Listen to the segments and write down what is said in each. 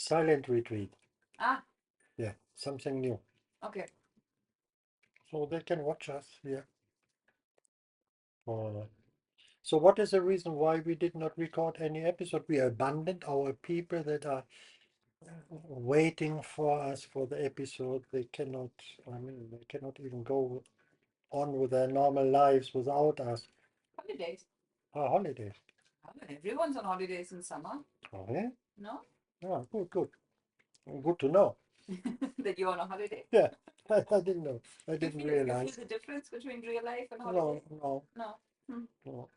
Silent retreat. Ah, Yeah, something new. okay. So they can watch us. Yeah. So what is the reason why we did not record any episode? We abandoned our people that are waiting for us for the episode. They cannot, I mean, they cannot even go on with their normal lives without us. Holidays. Our holidays. Everyone's on holidays in summer. Oh, yeah? No? Oh, good, good. Good to know. That you're on a holiday. Yeah, I didn't know. I You didn't feel realize. the difference between real life and No, holiday? no, No. Hmm. no.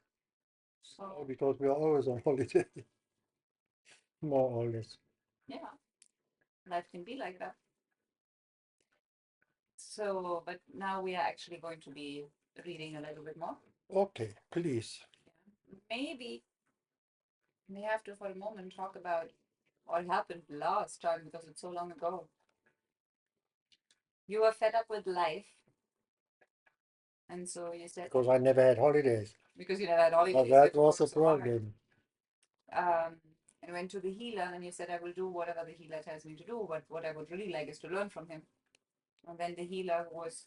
So, Because we are always on holiday, more or less. yeah, life can be like that. So, but now we are actually going to be reading a little bit more. Okay, please. Yeah. Maybe we have to, for a moment, talk about what happened last time because it's so long ago. You were fed up with life, and so you said, Because I never had holidays. because you never had But holidays, you had that to was work the so hard. problem. And went to the healer, and you said, I will do whatever the healer tells me to do, but what I would really like is to learn from him. And then the healer was,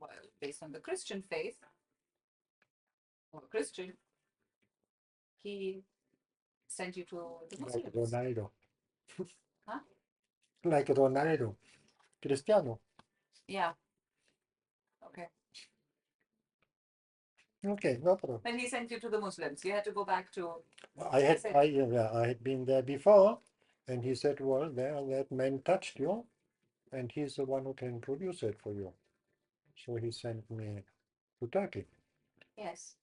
well, based on the Christian faith, or Christian, he sent you to the Like Muslims. Ronaldo. Huh? Like Ronaldo. Cristiano. Yeah. Okay. Okay, no problem. Then he sent you to the Muslims. You had to go back to. I had been there before, and he said, well, there that man touched you, and he's the one who can produce it for you. So he sent me to Turkey. Yes.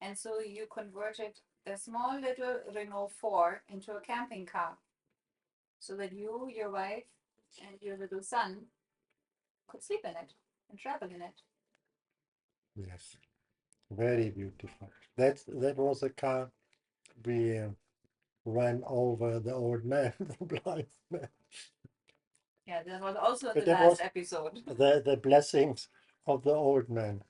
And so you converted the small little Renault 4 into a camping car so that you, your wife, and your little son could sleep in it and travel in it. Yes, very beautiful. That was a car we ran over the old man, the blind man. Yeah, that was also in But the that last was episode. the blessings of the old man.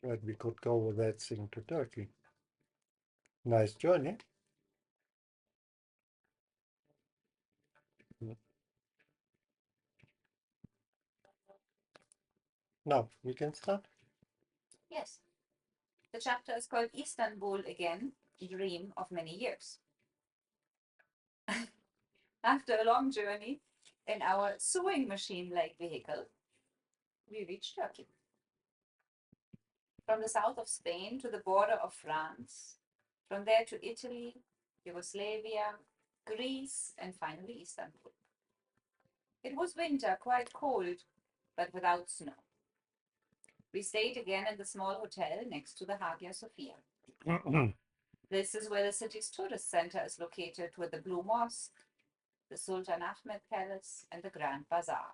That we could go with that thing to Turkey. Nice journey. Now we can start. Yes. The chapter is called Istanbul Again, Dream of Many Years. After a long journey in our sewing machine like vehicle, we reached Turkey. From the south of Spain to the border of France, from there to Italy, Yugoslavia, Greece, and finally Istanbul. It was winter, quite cold, but without snow. We stayed again in the small hotel next to the Hagia Sophia. This is where the city's tourist center is located, with the Blue Mosque, the Sultan Ahmed Palace, and the Grand Bazaar.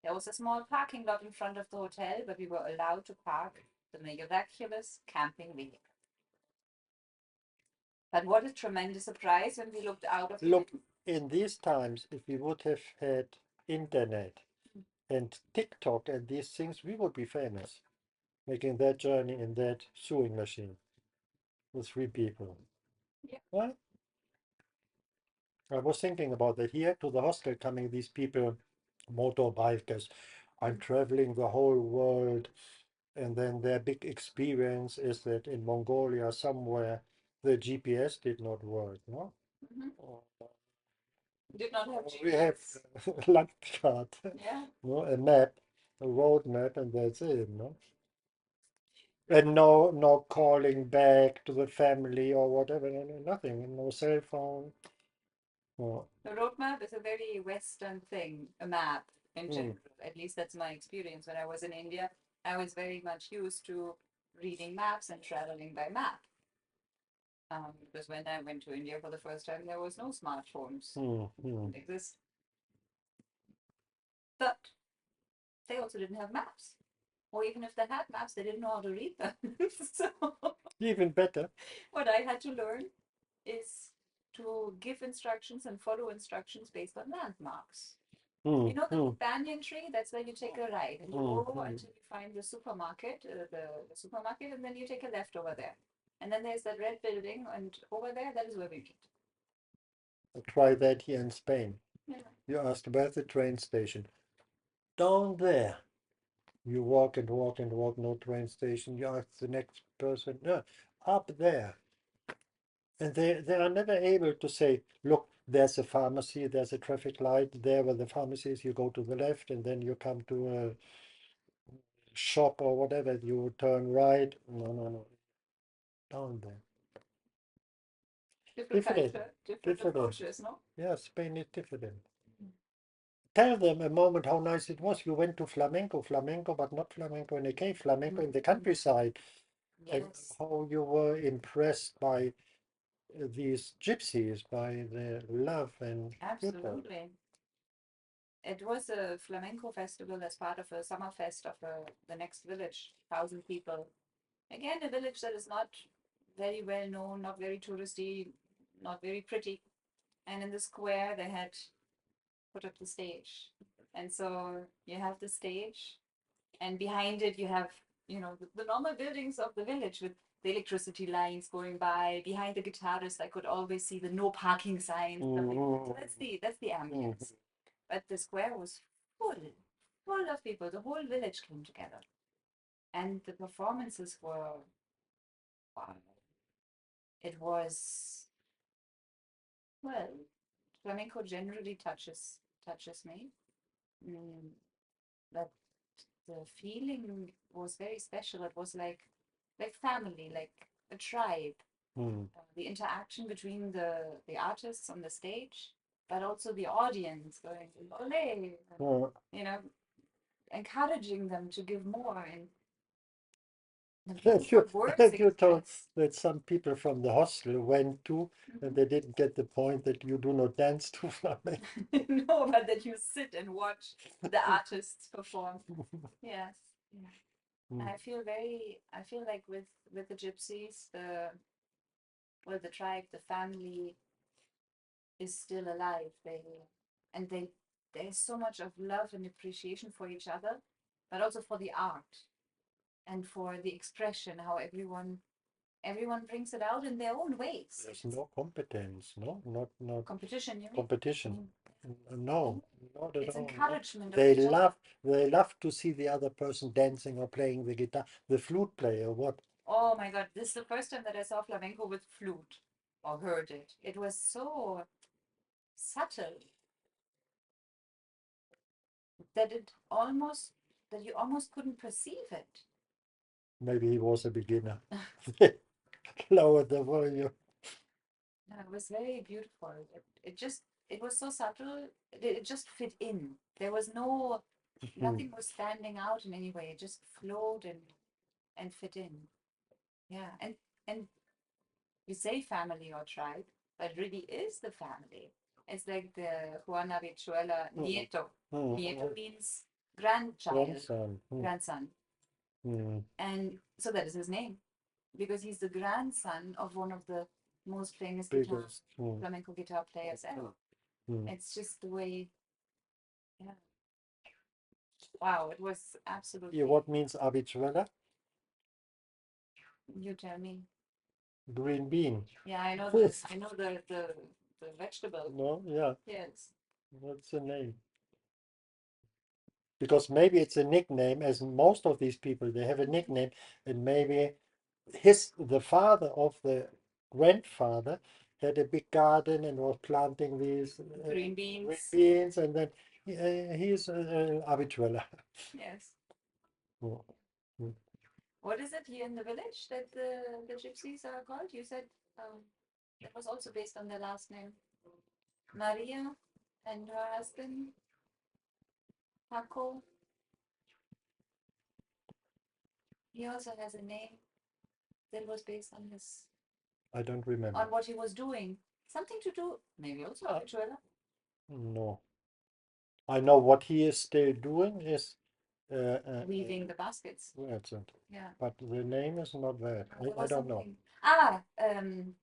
There was a small parking lot in front of the hotel, but we were allowed to park the miraculous camping vehicle. But what a tremendous surprise when we looked out of the Look, in these times, if we would have had internet and TikTok and these things, we would be famous. Making that journey in that sewing machine with 3 people. Yeah. Well, I was thinking about that here to the hostel coming, these people, motorbikers, I'm traveling the whole world. And then their big experience is that in Mongolia somewhere the GPS did not work, no? Mhm. Uh, Did not have We have GPS. landcard, Yeah. no, a map, a road map, and that's it, no? And no calling back to the family or whatever, nothing, no cell phone. No. The roadmap is a very Western thing, a map in Mm, general. At least that's my experience. When I was in India, I was very much used to reading maps and traveling by map. Because when I went to India for the first time, there was no smartphones. mm. Didn't exist. But they also didn't have maps. Or even if they had maps, they didn't know how to read them. So Even better. what I had to learn is to give instructions and follow instructions based on landmarks. You know the Mm. banyan tree? That's where you take a right and you Mm. go until you find the supermarket, the supermarket, and then you take a left over there. And then there's that red building, and over there, that is where we meet. Try that here in Spain. Yeah. You ask where's the train station? Down there. You walk and walk and walk, no train station. You ask the next person, no, up there. And they are never able to say, look, there's a pharmacy, there's a traffic light, there where the pharmacy is, you go to the left and then you come to a shop or whatever, you turn right. No, no, no. Down there. Different Different. culture, different Different. approaches, no? Yeah, Spain is different. Tell them a moment how nice it was. You went to flamenco, flamenco, but not flamenco in a cave, flamenco in the countryside. And Yes, how you were impressed by these gypsies, by their love and beauty. absolutely. It was a flamenco festival as part of a summer fest of the next village, 1,000 people. Again, a village that is not very well known, not very touristy, not very pretty. And in the square, they had put up the stage. And so you have the stage, and behind it, you have, the normal buildings of the village with the electricity lines going by. Behind the guitarist, I could always see the no parking signs. So that's the ambience. But the square was full of people. The whole village came together, and the performances were, wow. It was, well, flamenco generally touches me. Mm, but the feeling was very special. It was like family, like a tribe. The interaction between the artists on the stage, but also the audience going ole, encouraging them to give more, and And you, words and you told express. that some people from the hostel went to, and they didn't get the point that you do not dance to flamenco. No, but that you sit and watch the artists perform. Yes. Yeah. I feel like with the gypsies, the tribe, the family is still alive. There's so much of love and appreciation for each other, but also for the art and for the expression, how everyone brings it out in their own ways. There's no competence, no, not Competition, you mean? competition. No, not at It's all. encouragement of They each other. love to see the other person dancing or playing the guitar, the flute player, what? Oh my God, this is the first time that I saw flamenco with flute or heard it. It was so subtle that you almost couldn't perceive it. Maybe he was a beginner. Lower the volume. No, it was very beautiful. It was so subtle. It just fit in. There was nothing was standing out in any way. It just flowed and fit in. Yeah, and you say family or tribe, but it really is the family. It's like the Juana Bichuela Nieto. Nieto means grandchild, grandson. And so that is his name, because he's the grandson of one of the most famous flamenco guitar players ever. It's just the way, yeah. Wow, it was absolutely. Yeah, what means habichuela? You tell me. Green bean. Yeah, I know this. I know the vegetable. No, yeah, Yes. that's the name. Because maybe it's a nickname, as most of these people, they have a nickname, and maybe the father of the grandfather had a big garden and was planting these Green green beans. beans, and then he's habichuela. Yes. Mm. Mm. What is it here in the village that the gypsies are called? You said that was also based on their last name. Maria and her husband, Paco. He also has a name that was based on I don't remember. on what he was doing. Something to do, maybe also habichuela. No. I know what he is still doing is Weaving the baskets. that's it. Yeah. But the name is not that. There I was don't know. something.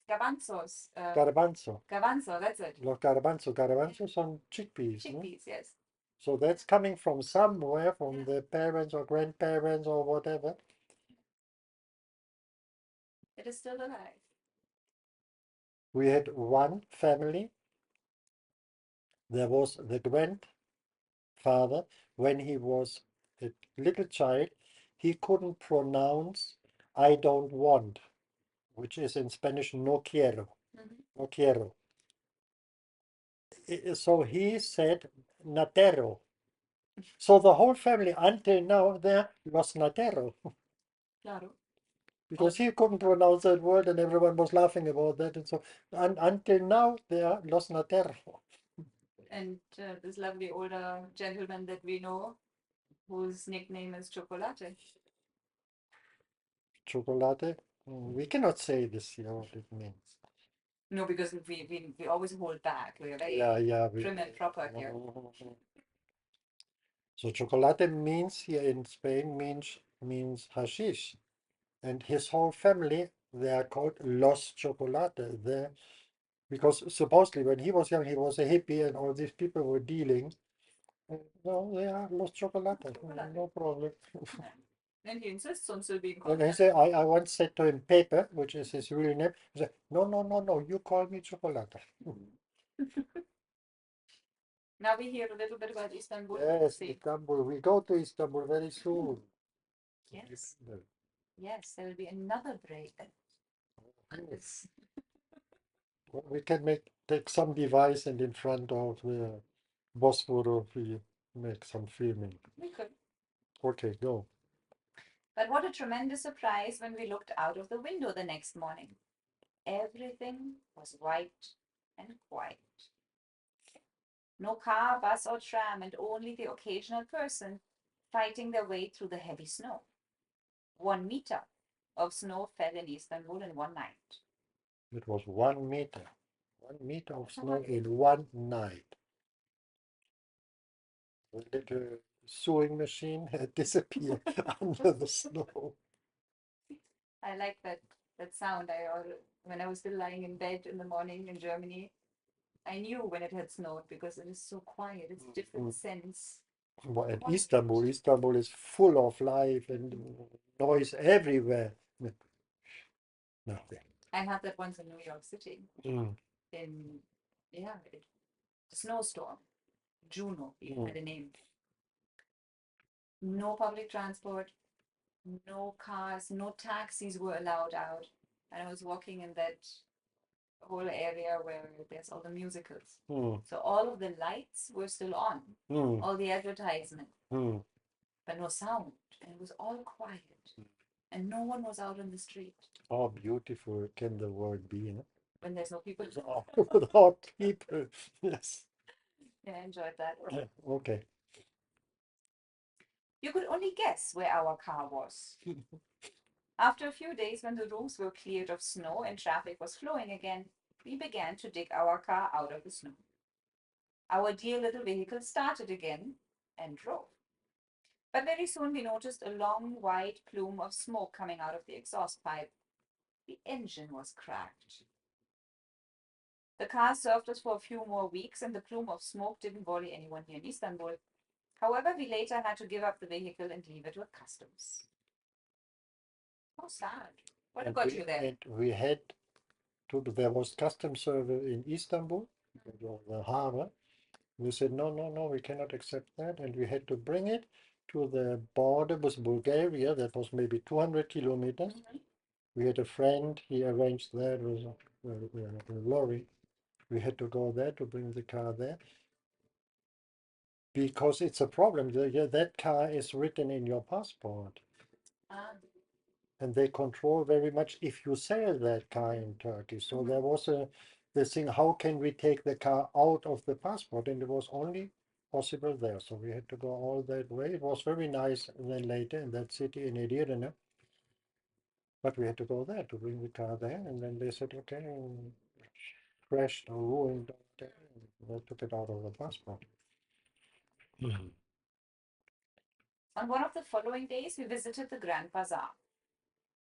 Garbanzos. Garbanzo. Garbanzo, that's it. Los garbanzo. Garbanzos on chickpeas. No? Chickpeas, yes. So that's coming from somewhere, from the parents or grandparents or whatever. It is still alive. We had one family. There was the grandfather, when he was a little child, he couldn't pronounce I don't want, which is in Spanish no quiero, no quiero. So he said natero. So the whole family until now they're los natero. Claro. Because he couldn't pronounce that word and everyone was laughing about that. And so until now they are los natero. And this lovely older gentleman that we know, whose nickname is Chocolate. Chocolate. We cannot say this here what it means. No, because we always hold back. We're very Yeah. prim and proper here. So chocolate means here in Spain means hashish. And his whole family, they are called Los Chocolate. Because supposedly when he was young, he was a hippie and all these people were dealing. No, they are Los Chocolate. No problem. And he insists on still being And called he that. said, I once said to him, Pepe, which is his real name, he said, no, you call me Chocolate. Now we hear a little bit about Istanbul. Yes, See. Istanbul. We go to Istanbul very soon. Yes. Yes, there will be another break. Yes. We can take some device and in front of the Bosphorus we make some filming. We could. Okay, go. But what a tremendous surprise when we looked out of the window the next morning. Everything was white and quiet. No car, bus, or tram, and only the occasional person fighting their way through the heavy snow. 1 meter of snow fell in Istanbul in one night. It was 1 meter. 1 meter of snow in one night. The little sewing machine had disappeared under the snow. I like that sound. When I was still lying in bed in the morning in Germany, I knew when it had snowed because it is so quiet. It's a different sense. Well, and Istanbul is full of life and noise everywhere. Nothing. I had that once in New York City. Mm. In a snowstorm. Juno had a name. No public transport, no cars, no taxis were allowed out. And I was walking in that whole area where there's all the musicals. So all of the lights were still on, all the advertisement, but no sound. And it was all quiet. And no one was out on the street. How beautiful can the world be? Huh? When there's no people. Without people. Yes. Yeah, I enjoyed that. Okay. You could only guess where our car was. After a few days, when the roads were cleared of snow and traffic was flowing again, we began to dig our car out of the snow. Our dear little vehicle started again and drove. But very soon we noticed a long white plume of smoke coming out of the exhaust pipe. The engine was cracked. The car served us for a few more weeks, and the plume of smoke didn't worry anyone here in Istanbul. However, we later had to give up the vehicle and leave it with customs. How sad. What got you there? And we had there was customs service in Istanbul, the harbor. We said, no, we cannot accept that. And we had to bring it to the border with Bulgaria. That was maybe 200 kilometers. We had a friend, he arranged that with a lorry. We had to go there to bring the car there. Because it's a problem. That car is written in your passport. And they control very much if you sell that car in Turkey. So there was the thing, how can we take the car out of the passport? And it was only possible there. So we had to go all that way. It was very nice then later in that city in Edirne. But we had to go there to bring the car there. And then they said, okay, crashed or ruined. They took it out of the passport. On one of the following days, we visited the Grand Bazaar,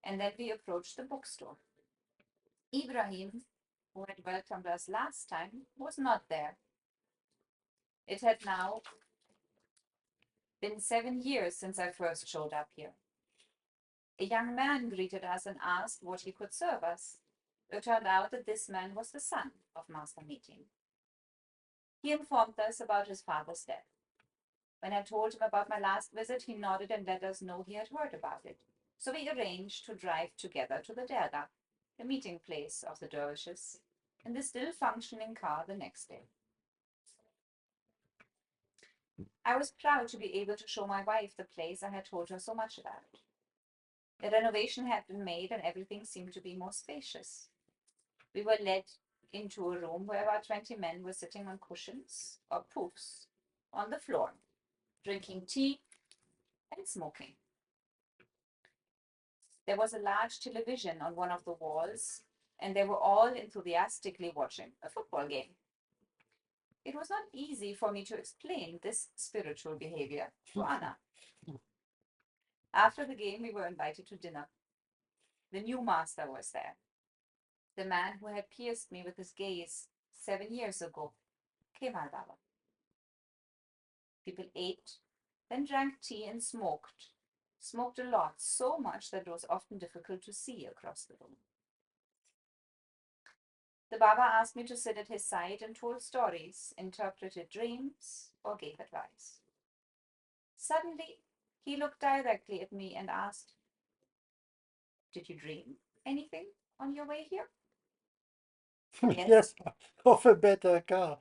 and then we approached the bookstore. Ibrahim, who had welcomed us last time, was not there. It had now been 7 years since I first showed up here. A young man greeted us and asked what he could serve us. It turned out that this man was the son of Master Meeting. He informed us about his father's death. When I told him about my last visit, he nodded and let us know he had heard about it. So we arranged to drive together to the Dergah, the meeting place of the dervishes, in the still functioning car the next day. I was proud to be able to show my wife the place I had told her so much about. The renovation had been made and everything seemed to be more spacious. We were led into a room where about 20 men were sitting on cushions or poufs on the floor, drinking tea and smoking. There was a large television on one of the walls, and they were all enthusiastically watching a football game. It was not easy for me to explain this spiritual behavior to Anna. After the game, we were invited to dinner. The new master was there. The man who had pierced me with his gaze 7 years ago, Kemal Baba. People ate, then drank tea and smoked. Smoked a lot, so much that it was often difficult to see across the room. The Baba asked me to sit at his side and told stories, interpreted dreams, or gave advice. Suddenly, he looked directly at me and asked, "Did you dream anything on your way here?" Yes. Yes, of a better car.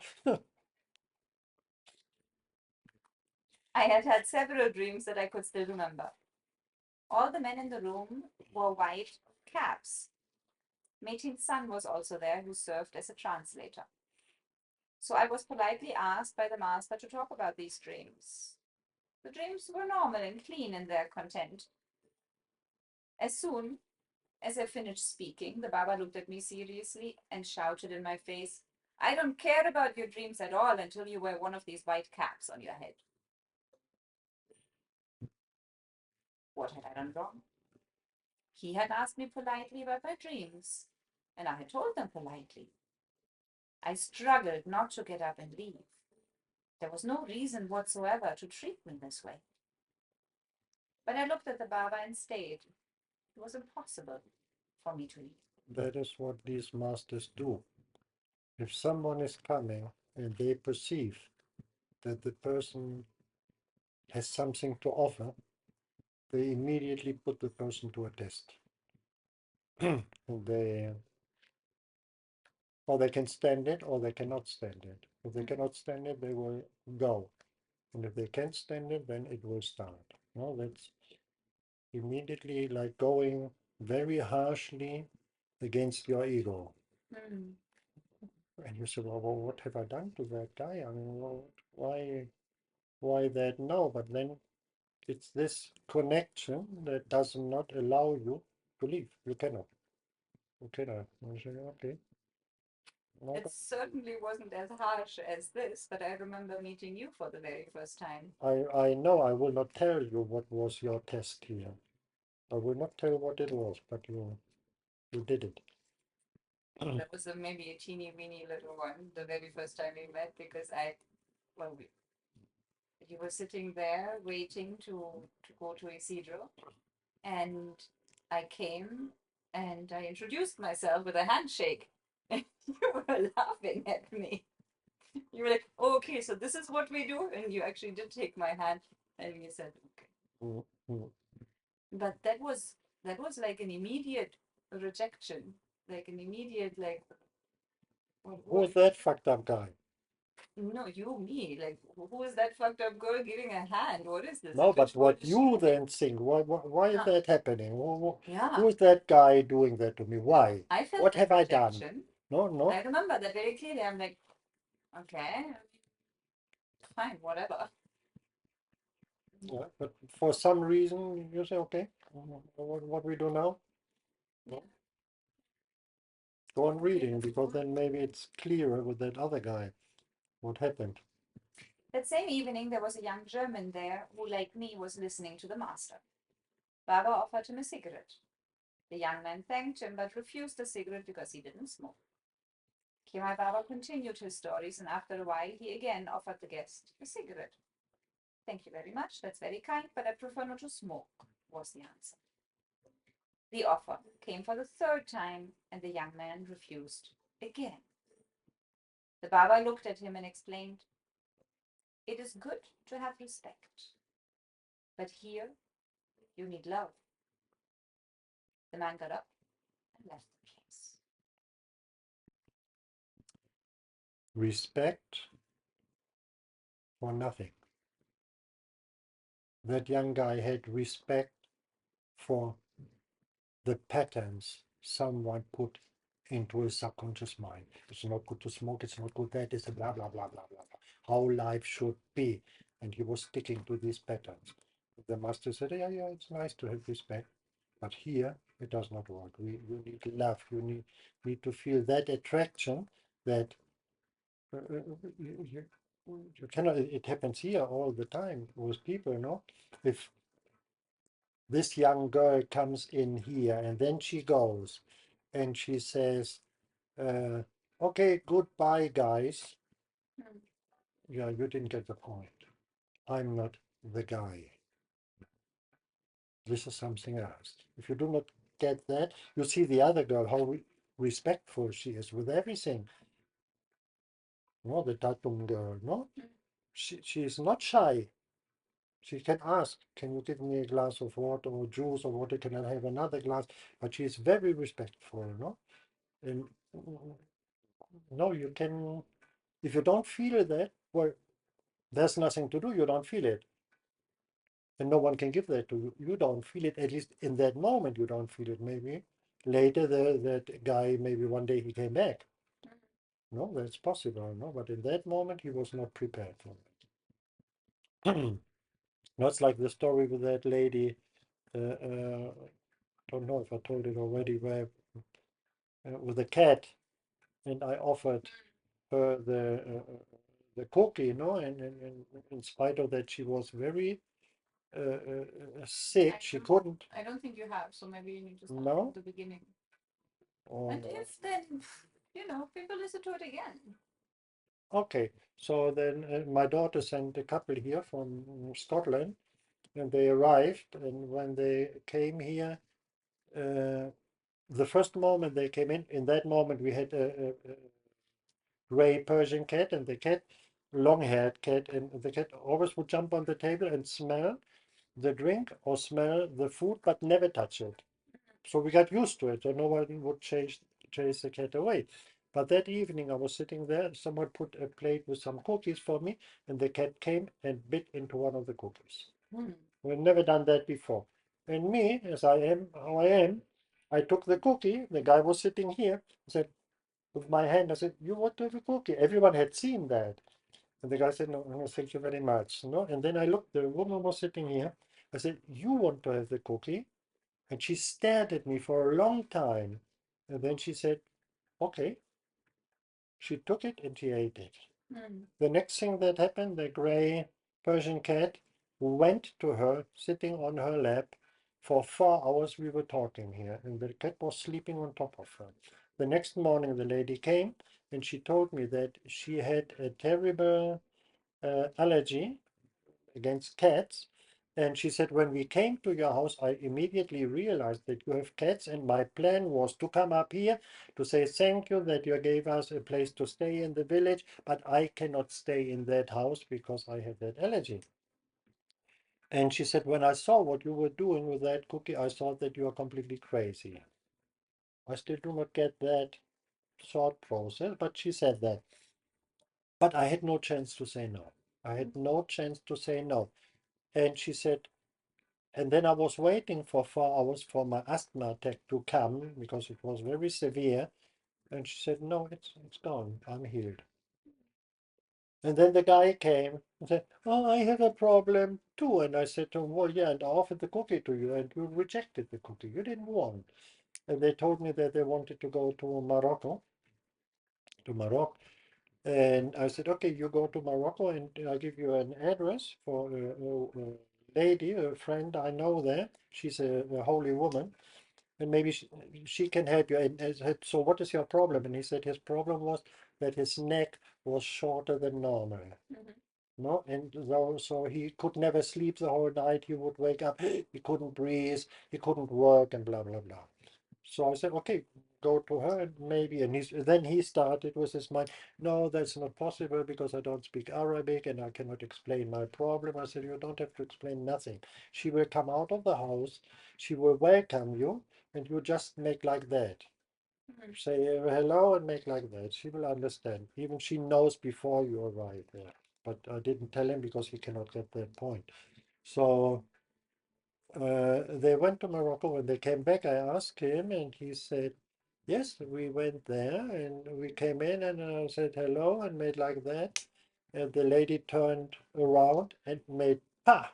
I had had several dreams that I could still remember. All the men in the room wore white caps. Metin's son was also there, who served as a translator. So I was politely asked by the master to talk about these dreams. The dreams were normal and clean in their content. As soon as I finished speaking, the Baba looked at me seriously and shouted in my face, "I don't care about your dreams at all until you wear one of these white caps on your head." What had I done wrong? He had asked me politely about my dreams, and I had told them politely. I struggled not to get up and leave. There was no reason whatsoever to treat me this way. But I looked at the Baba and stayed. It was impossible for me to leave. That is what these masters do. If someone is coming and they perceive that the person has something to offer, they immediately put the person to a test. they or they can stand it or they cannot stand it. If they cannot stand it, they will go. And if they can stand it, then it will start. No, that's immediately like going very harshly against your ego. Mm. And you say, well, what have I done to that guy? I mean, well, why that? No, but then it's this connection that does not allow you to leave. You cannot. You cannot. You say, okay. It certainly wasn't as harsh as this, but I remember meeting you for the very first time. I know I will not tell you what was your test here. I will not tell what it was, but you did it. That was maybe a teeny weeny little one, the very first time we met, because you were sitting there waiting to go to Isidro, and I came and I introduced myself with a handshake, and you were laughing at me. You were like, "Oh, okay, so this is what we do," and you actually did take my hand, and you said, "Okay." Mhm. But that was like an immediate rejection, like an immediate like, Who is that fucked up guy? no, you, me, like who is that fucked up girl giving a hand? What is this? No, And but which world what is she you living? then think, why is Huh. that happening? Yeah, Who is that guy doing that to me? Why? I felt What that have I done? rejection. No, no. I remember that very clearly. I'm like, okay, fine, whatever. Yeah, but for some reason, you say, okay, what we do now? Yeah. Go on Okay, reading, let's because go on. then maybe it's clearer with that other guy. What happened? That same evening, there was a young German there who, like me, was listening to the master. Baba offered him a cigarette. The young man thanked him but refused the cigarette because he didn't smoke. Kemal Baba continued his stories, and after a while, he again offered the guest a cigarette. "Thank you very much, that's very kind, but I prefer not to smoke," was the answer. The offer came for the third time, and the young man refused again. The Baba looked at him and explained, "It is good to have respect, but here you need love." The man got up and left the place. Respect for nothing. That young guy had respect for the patterns someone put into his subconscious mind. It's not good to smoke, it's not good that, it's a blah, blah, blah, blah, blah, blah. How life should be. And he was sticking to these patterns. The master said, yeah, yeah, it's nice to have respect, but here it does not work. You need love, need to feel that attraction that you cannot, it happens here all the time with people, no? If this young girl comes in here and then she goes and she says, okay, goodbye, guys. Hmm. Yeah, you didn't get the point. I'm not the guy. This is something else. If you do not get that, you see the other girl, how respectful she is with everything. No, the Tatum girl, no? She is not shy. She can ask, can you give me a glass of water or juice or water? Can I have another glass? But she is very respectful, no? And no, you can, if you don't feel that, well, there's nothing to do. You don't feel it. And no one can give that to you. You don't feel it, at least in that moment, you don't feel it. Maybe later, that guy, maybe one day he came back. No, that's possible, no? But in that moment, he was not prepared for it. No, it's like the story with that lady. Don't know if I told it already, where with a cat, and I offered her the cookie, you know, and in spite of that, she was very sick. She couldn't. I don't think you have, so maybe you need to start No. from the beginning. Oh, And if then, people listen to it again. okay. So then my daughter sent a couple here from Scotland, and they arrived. And when they came here, the first moment they came in that moment we had a gray Persian cat, and the cat, long-haired cat, and the cat always would jump on the table and smell the drink or smell the food, but never touch it. So we got used to it, so no one would chase the cat away. But that evening I was sitting there, someone put a plate with some cookies for me, and the cat came and bit into one of the cookies. We've never done that before. And me, as I am, how I am, I took the cookie, the guy was sitting here, I said, with my hand, I said, you want to have a cookie? Everyone had seen that. And the guy said, no, no, thank you very much. No? And then I looked, the woman was sitting here. I said, you want to have the cookie? And she stared at me for a long time. And then she said, okay. She took it and she ate it. The next thing that happened, the gray Persian cat went to her, sitting on her lap. For 4 hours we were talking here, and the cat was sleeping on top of her. The next morning the lady came and she told me that she had a terrible allergy against cats. And she said, when we came to your house, I immediately realized that you have cats. And my plan was to come up here to say thank you that you gave us a place to stay in the village. But I cannot stay in that house because I have that allergy. And she said, when I saw what you were doing with that cookie, I thought that you are completely crazy. I still do not get that thought process, but she said that. But I had no chance to say no. I had no chance to say no. And she said, and then I was waiting for 4 hours for my asthma attack to come because it was very severe. And she said, no, it's gone. I'm healed. And then the guy came and said, oh, I have a problem too. And I said to him, well, yeah, and I offered the cookie to you and you rejected the cookie. You didn't want. And they told me that they wanted to go to Morocco. And I said, okay, you go to Morocco and I'll give you an address for a lady, a friend I know there. She's a holy woman. And maybe she can help you. And I said, so what is your problem? And he said his problem was that his neck was shorter than normal. No, and so he could never sleep the whole night. He would wake up, he couldn't breathe, he couldn't work, and blah blah blah. So I said, okay, go to her and maybe. And then he started with his mind. No, that's not possible because I don't speak Arabic and I cannot explain my problem. I said, you don't have to explain nothing. She will come out of the house, she will welcome you, and you just make like that. Say hello and make like that. She will understand. Even she knows before you arrive there. But I didn't tell him because he cannot get that point. So they went to Morocco. When they came back, I asked him, and he said, yes, we went there and we came in and I said hello and made like that. And the lady turned around and made pa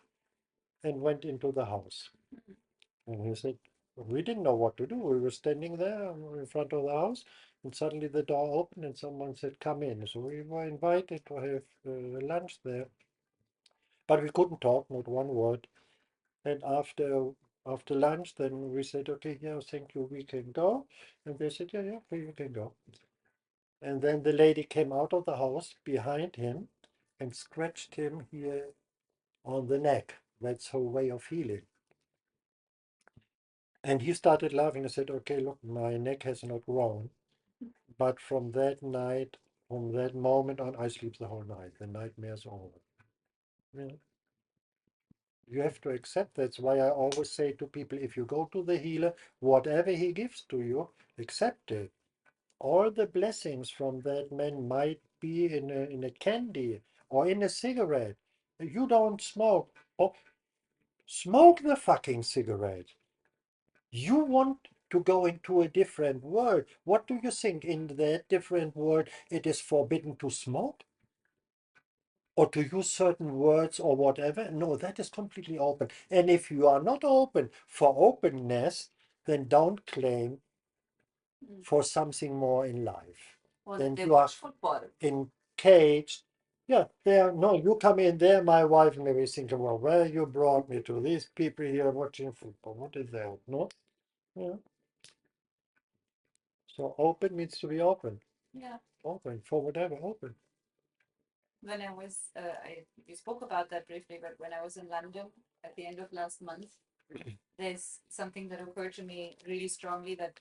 and went into the house. And he said, we didn't know what to do. We were standing there in front of the house, and suddenly the door opened and someone said, come in. So we were invited to have lunch there. But we couldn't talk, not one word. And after lunch, then we said, okay, yeah, thank you, we can go. And they said, yeah, yeah, okay, you can go. And then the lady came out of the house behind him and scratched him here on the neck. That's her way of healing. And he started laughing and said, okay, look, my neck has not grown. But from that night, from that moment on, I sleep the whole night. The nightmare's over. Yeah. You have to accept. That's why I always say to people, if you go to the healer, whatever he gives to you, accept it. All the blessings from that man might be in a candy or in a cigarette. You don't smoke. Oh, smoke the fucking cigarette. You want to go into a different world. What do you think? In that different world, it is forbidden to smoke or to use certain words or whatever? No, that is completely open. And if you are not open for openness, then don't claim for something more in life. Well, Then they you are watch football. encaged. Yeah, there. No, you come in there. My wife maybe thinking, well, you brought me to these people here watching football. What is that? No, yeah. So open means to be open. Yeah. Open for whatever. Open. When I was, we spoke about that briefly, but when I was in London at the end of last month, there's something that occurred to me really strongly that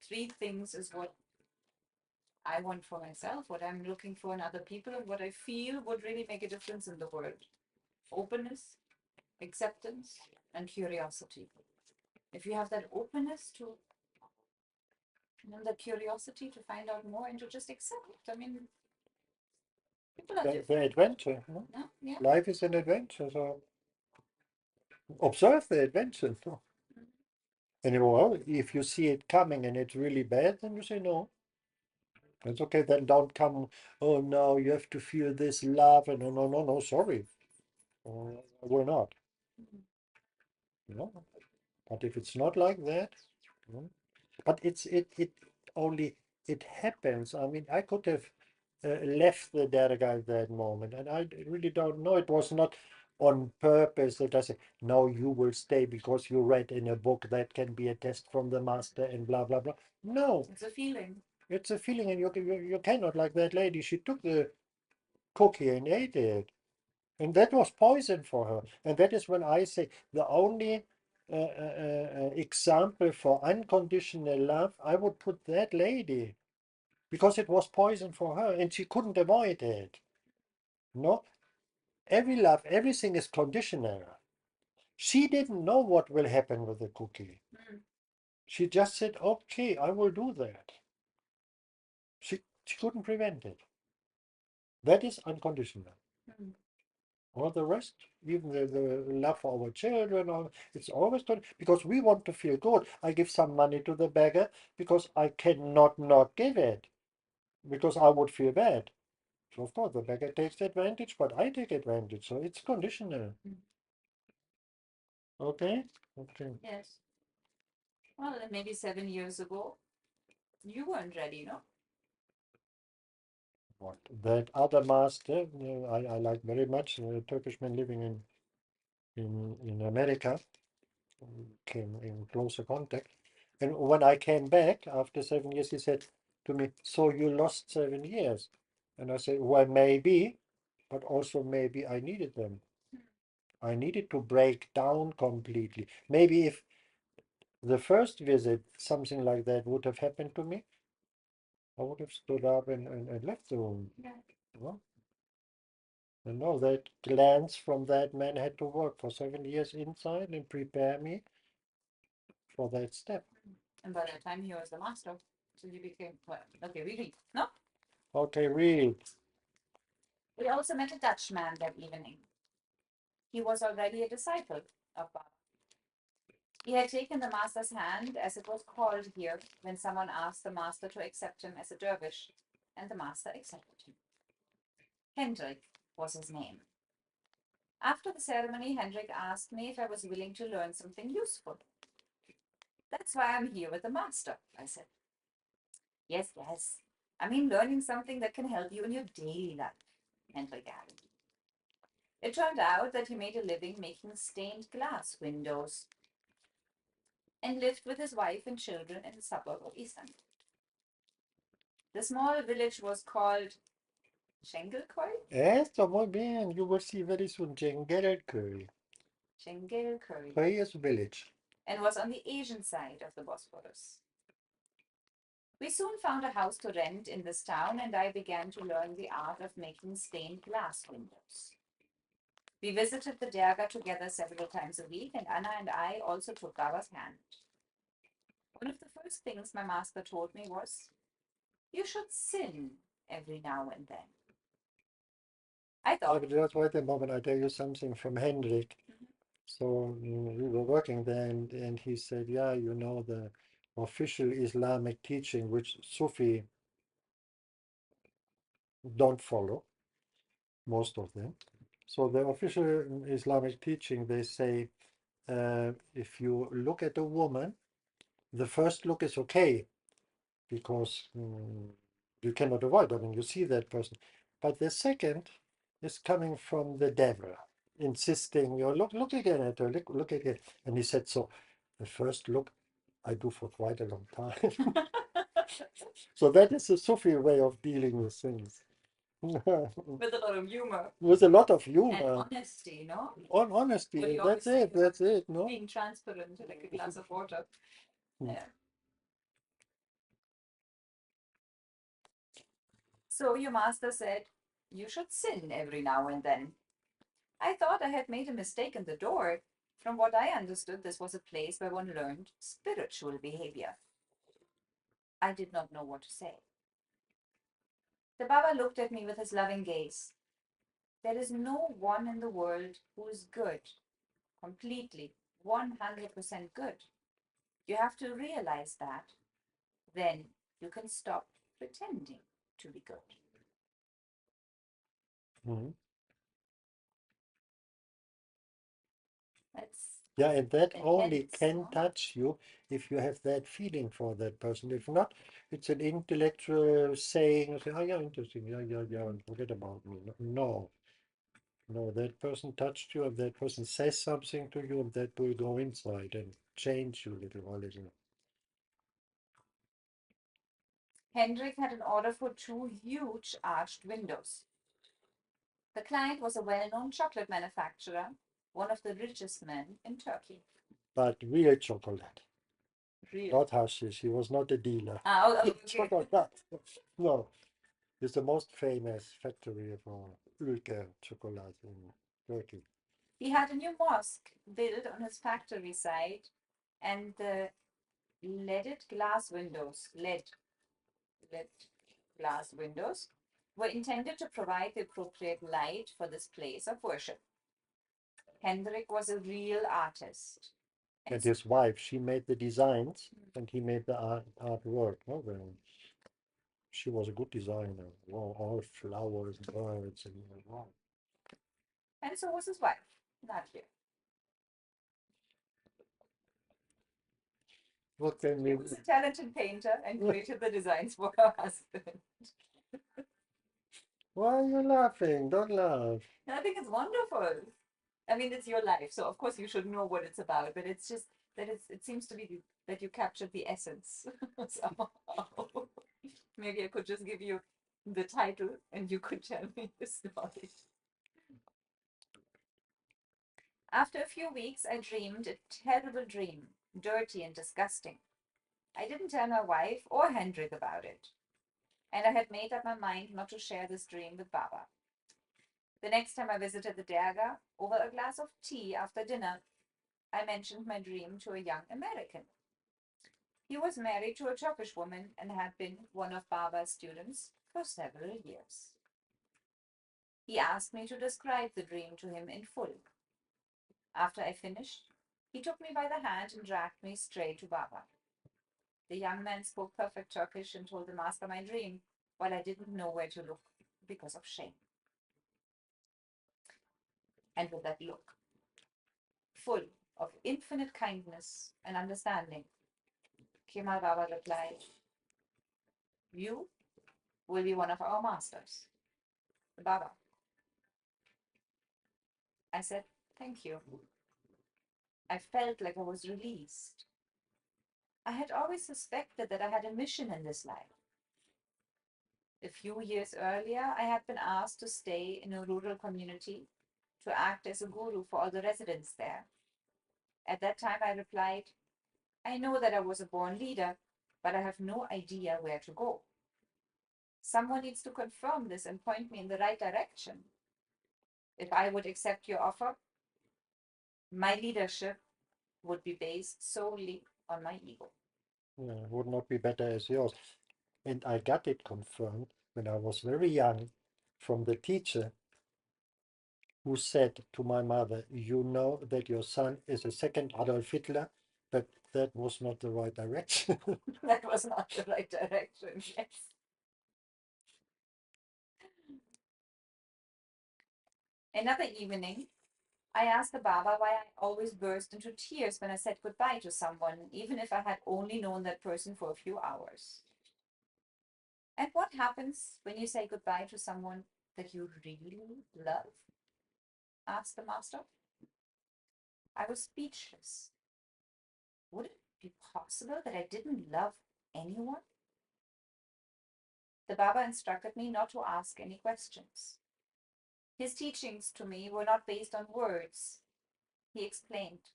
three things is what I want for myself, what I'm looking for in other people, and what I feel would really make a difference in the world: openness, acceptance, and curiosity. If you have that openness to, and the curiosity to find out more and to just accept, I mean, people are The different. adventure. No? No? Yeah. Life is an adventure. So observe the adventure. No? And well, if you see it coming and it's really bad, then you say no. It's okay. Then don't come. Oh no, you have to feel this love. And no, no, no, no. Sorry, we're not. No. But if it's not like that, no. But it only it happens. I mean, I could have left the Derga at that moment, and I really don't know. It was not on purpose that I said, no, you will stay because you read in a book that can be a test from the master and blah blah blah. No, It's a feeling. it's a feeling, and you cannot like that lady. She took the cookie and ate it. And that was poison for her. And that is when I say the only example for unconditional love, I would put that lady because it was poison for her and she couldn't avoid it. No, every love, everything is conditional. She didn't know what will happen with the cookie. She just said, okay, I will do that. She couldn't prevent it. That is unconditional. All the rest, even the love for our children, it's always done because we want to feel good. I give some money to the beggar because I cannot not give it because I would feel bad. So of course the beggar takes advantage, but I take advantage. So it's conditional. Okay? Okay. Yes. Well, then maybe 7 years ago, you weren't ready, no? What? That other master, I like very much, a Turkish man living in America, came in closer contact. And when I came back after 7 years, he said to me, so you lost 7 years? And I said, well, maybe. but also maybe I needed them. I needed to break down completely. Maybe if the first visit, something like that would have happened to me, I would have stood up and left the room. Yeah. Well, and no, that glance from that man had to work for 7 years inside and prepare me for that step. And by that time, he was the master. So you became, well, okay, we read. No? Okay, read. We also met a Dutchman that evening. He was already a disciple of Baba. He had taken the master's hand, as it was called here, when someone asked the master to accept him as a dervish, and the master accepted him. Hendrik was his name. After the ceremony, Hendrik asked me if I was willing to learn something useful. That's why I'm here with the master, I said. Yes, yes. I mean, learning something that can help you in your daily life, Hendrik added. It turned out that he made a living making stained glass windows and lived with his wife and children in the suburb of Istanbul. The small village was called Schengelköy? Yes, muy bien. You will see very soon. Cengelköy. Schengelköy. Köy is village. And was on the Asian side of the Bosphorus. We soon found a house to rent in this town, and I began to learn the art of making stained glass windows. We visited the Derga together several times a week, and Anna and I also took Baba's hand. One of the first things my master told me was, you should sin every now and then. I thought. But just wait a moment, I tell you something from Hendrik. So we were working there, and he said, yeah, you know, the official Islamic teaching, which Sufi don't follow, most of them. So the official Islamic teaching, they say, if you look at a woman, the first look is okay because you cannot avoid. I mean, you see that person, but the second is coming from the devil, insisting, you look again at her, look again. And he said, so the first look I do for quite a long time. So that is a Sufi way of dealing with things. With a lot of humor. With a lot of And humor. honesty, no? On honesty, What and you that's always it, say about that's it, no? being transparent like a glass of water. Yeah. So your master said, you should sin every now and then. I thought I had made a mistake in the door. From what I understood, this was a place where one learned spiritual behavior. I did not know what to say. The Baba looked at me with his loving gaze. There is no one in the world who is good, completely, 100% good. You have to realize that. Then you can stop pretending to be good. Mhm. That's Yeah, and that only intense, can no? touch you if you have that feeling for that person. If not, it's an intellectual saying, say, oh yeah, interesting, yeah, and forget about me. No, no, that person touched you, and that person says something to you, and that will go inside and change you little by little. Hendrik had an order for 2 huge arched windows. The client was a well-known chocolate manufacturer, one of the richest men in Turkey. But real chocolate, Real. not hashish. He was not a dealer. Okay. Chocolate. No, it's the most famous factory for Ülke chocolate in Turkey. He had a new mosque built on his factory site, and the leaded glass windows, LED glass windows, were intended to provide the appropriate light for this place of worship. Hendrik was a real artist. And his wife, she made the designs and he made the artwork. No, she was a good designer. Wow, all flowers, birds, and wow. And so was his wife, Nadia. What can She we? was a talented painter and created the designs for her husband. Why are you laughing? Don't laugh. I think it's wonderful. I mean, it's your life, so of course you should know what it's about. But it's just that it seems to be that you captured the essence somehow. Maybe I could just give you the title, and you could tell me the story. After a few weeks, I dreamed a terrible dream, dirty and disgusting. I didn't tell my wife or Hendrik about it, and I had made up my mind not to share this dream with Baba. The next time I visited the Derga, over a glass of tea after dinner, I mentioned my dream to a young American. He was married to a Turkish woman and had been one of Baba's students for several years. He asked me to describe the dream to him in full. After I finished, he took me by the hand and dragged me straight to Baba. The young man spoke perfect Turkish and told the master my dream, while I didn't know where to look because of shame. And with that look, full of infinite kindness and understanding, Kemal Baba replied, "You will be one of our masters." Baba. I said, "Thank you." I felt like I was released. I had always suspected that I had a mission in this life. A few years earlier, I had been asked to stay in a rural community to act as a guru for all the residents there. At that time, I replied, "I know that I was a born leader, but I have no idea where to go. Someone needs to confirm this and point me in the right direction. If I would accept your offer, my leadership would be based solely on my ego." Yeah, would not be better as yours. And I got it confirmed when I was very young from the teacher who said to my mother, "You know that your son is a second Adolf Hitler, but that was not the right direction." That was not the right direction, yes. Another evening, I asked the Baba why I always burst into tears when I said goodbye to someone, even if I had only known that person for a few hours. "And what happens when you say goodbye to someone that you really love?" asked the master. I was speechless. Would it be possible that I didn't love anyone? The Baba instructed me not to ask any questions. His teachings to me were not based on words. He explained,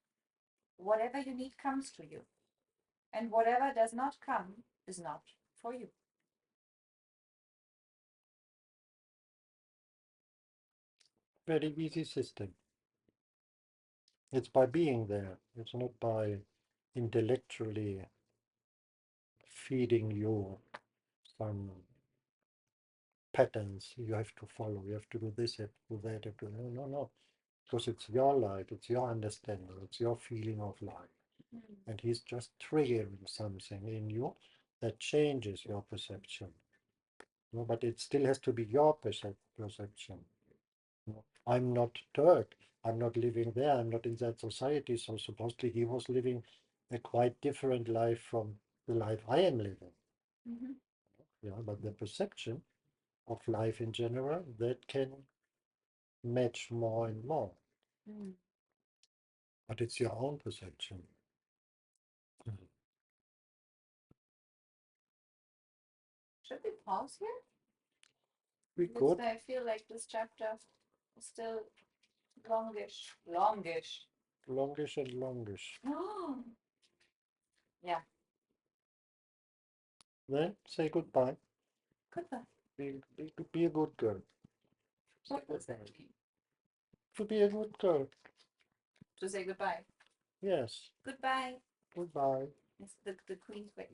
"Whatever you need comes to you, and whatever does not come is not for you." Very easy system. It's by being there. It's not by intellectually feeding you some patterns you have to follow. You have to do this, you have to do that, you have to no, no, no. Because it's your life, it's your understanding, it's your feeling of life. And he's just triggering something in you that changes your perception. No, but it still has to be your perception. No, I'm not Turk. I'm not living there. I'm not in that society. So supposedly he was living a quite different life from the life I am living. Mhm. Yeah, but the perception of life in general that can match more and more. Mm. But it's your own perception. Mhm. Should we pause here? We Because could I feel like this chapter is still longish. Longish. longish and longish. Yeah. Then say goodbye. Goodbye. Be a good girl. Say What does that goodbye. mean? To be a good girl. To say goodbye. Yes. Goodbye. Goodbye. It's the Queen's way.